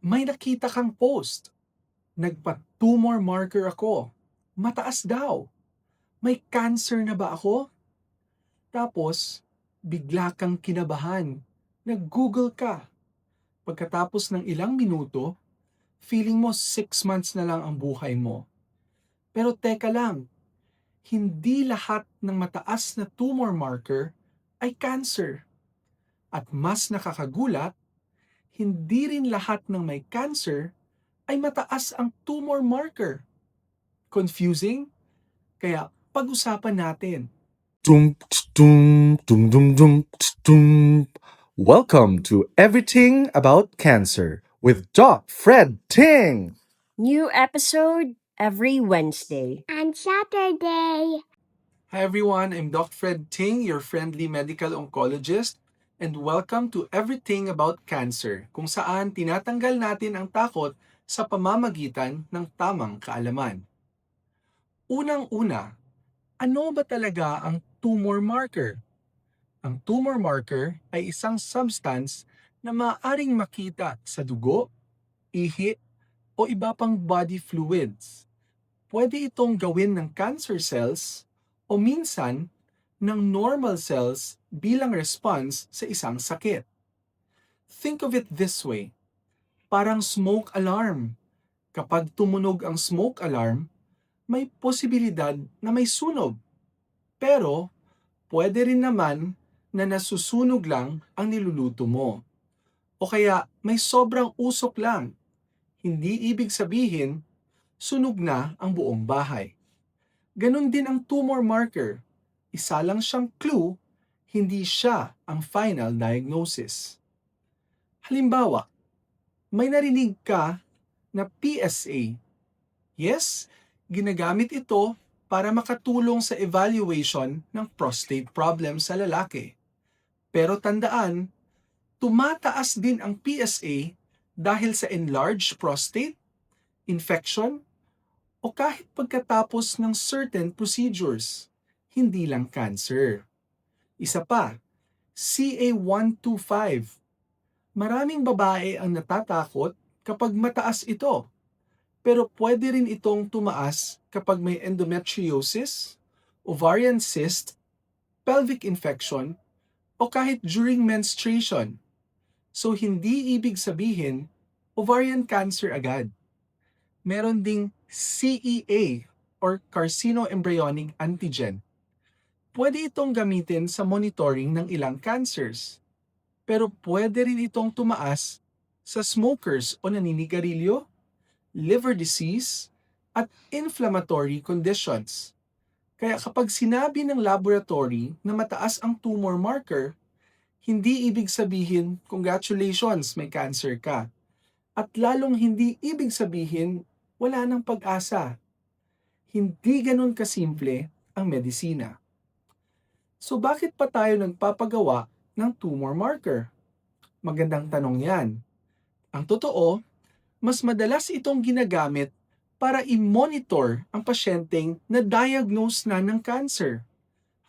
May nakita kang post. Nagpa-tumor marker ako. Mataas daw. May cancer na ba ako? Tapos, bigla kang kinabahan. Nag-Google ka. Pagkatapos ng ilang minuto, feeling mo 6 months na lang ang buhay mo. Pero teka lang, hindi lahat ng mataas na tumor marker ay cancer. At mas nakakagulat, hindi rin lahat ng may cancer ay mataas ang tumor marker. Confusing? Kaya pag-usapan natin. Dum, dum, dum, dum, dum, dum. Welcome to Everything About Cancer with Doc Fred Ting. New episode every Wednesday. And Saturday. Hi everyone, I'm Dr. Fred Ting, your friendly medical oncologist, and welcome to Everything About Cancer, kung saan tinatanggal natin ang takot sa pamamagitan ng tamang kaalaman. Unang-una, ano ba talaga ang tumor marker? Ang tumor marker ay isang substance na maaaring makita sa dugo, ihi, o iba pang body fluids. Pwede itong gawin ng cancer cells o minsan ng normal cells bilang response sa isang sakit. Think of it this way, parang smoke alarm. Kapag tumunog ang smoke alarm, may posibilidad na may sunog. Pero, pwede rin naman na nasusunog lang ang niluluto mo. O kaya may sobrang usok lang. Hindi ibig sabihin, sunog na ang buong bahay. Ganon din ang tumor marker. Isa lang siyang clue, hindi siya ang final diagnosis. Halimbawa, may narinig ka na PSA. Yes, ginagamit ito para makatulong sa evaluation ng prostate problem sa lalaki. Pero tandaan, tumataas din ang PSA dahil sa enlarged prostate, infection, o kahit pagkatapos ng certain procedures, hindi lang cancer. Isa pa, CA125. Maraming babae ang natatakot kapag mataas ito. Pero pwede rin itong tumaas kapag may endometriosis, ovarian cyst, pelvic infection, o kahit during menstruation. So hindi ibig sabihin ovarian cancer agad. Meron ding CEA or carcinoembryonic antigen. Pwede itong gamitin sa monitoring ng ilang cancers. Pero pwede rin itong tumaas sa smokers o naninigarilyo, liver disease, at inflammatory conditions. Kaya kapag sinabi ng laboratory na mataas ang tumor marker, hindi ibig sabihin, congratulations, may cancer ka. At lalong hindi ibig sabihin, wala nang pag-asa. Hindi ganun kasimple ang medisina. So bakit pa tayo nagpapagawa ng tumor marker? Magandang tanong yan. Ang totoo, mas madalas itong ginagamit para i-monitor ang pasyenteng na-diagnose na ng cancer.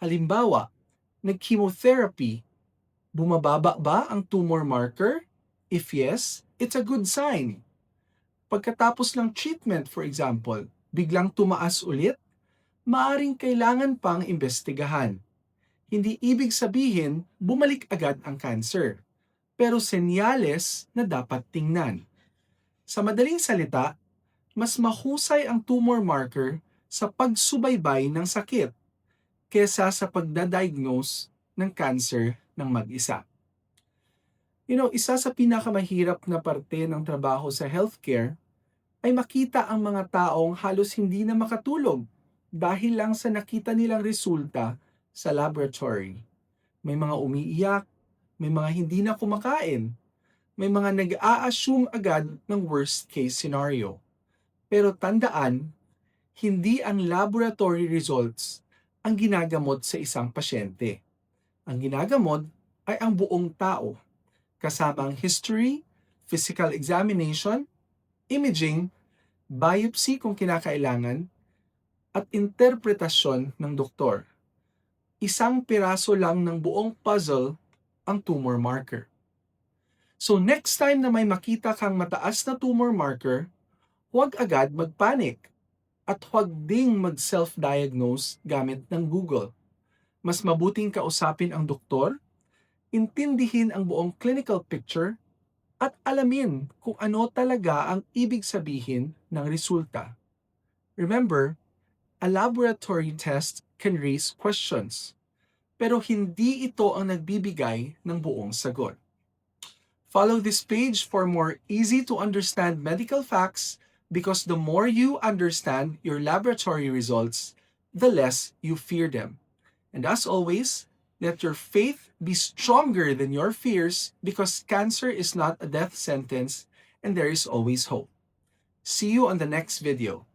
Halimbawa, nag-chemotherapy. Bumababa ba ang tumor marker? If yes, it's a good sign. Pagkatapos ng treatment, for example, biglang tumaas ulit, maaring kailangan pang imbestigahan. Hindi ibig sabihin bumalik agad ang cancer, pero senyales na dapat tingnan. Sa madaling salita, mas mahusay ang tumor marker sa pagsubaybay ng sakit kesa sa pagdadiagnose ng cancer ng mag-isa. Isa sa pinakamahirap na parte ng trabaho sa healthcare ay makita ang mga taong halos hindi na makatulog dahil lang sa nakita nilang resulta sa laboratory. May mga umiiyak, may mga hindi na kumakain, may mga nag-a-assume agad ng worst case scenario. Pero tandaan, hindi ang laboratory results ang ginagamot sa isang pasyente. Ang ginagamot ay ang buong tao, kasama ang history, physical examination, imaging, biopsy kung kinakailangan, at interpretasyon ng doktor. Isang piraso lang ng buong puzzle ang tumor marker. So next time na may makita kang mataas na tumor marker, huwag agad magpanik at huwag ding mag-self-diagnose gamit ng Google. Mas mabuting kausapin ang doktor, intindihin ang buong clinical picture, at alamin kung ano talaga ang ibig sabihin ng resulta. Remember, a laboratory test can raise questions, pero hindi ito ang nagbibigay ng buong sagot. Follow this page for more easy-to-understand medical facts because the more you understand your laboratory results, the less you fear them. And as always, let your faith be stronger than your fears because cancer is not a death sentence and there is always hope. See you on the next video.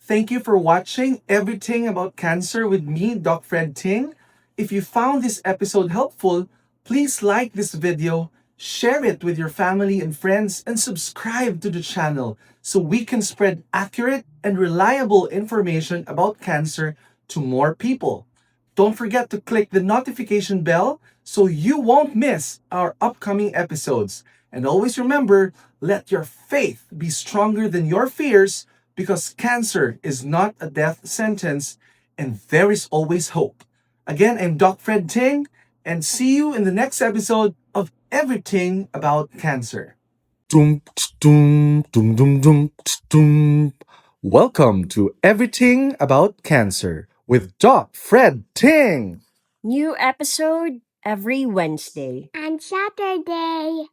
Thank you for watching Everything About Cancer with me, Doc Fred Ting. If you found this episode helpful, please like this video, share it with your family and friends, and subscribe to the channel so we can spread accurate and reliable information about cancer to more people. Don't forget to click the notification bell so you won't miss our upcoming episodes. And always remember, let your faith be stronger than your fears because cancer is not a death sentence and there is always hope. Again, I'm Doc Fred Ting and see you in the next episode of Everything About Cancer. Dum, dum, dum, dum, dum, dum. Welcome to Everything About Cancer with Doc Fred Ting. New episode every Wednesday. And Saturday.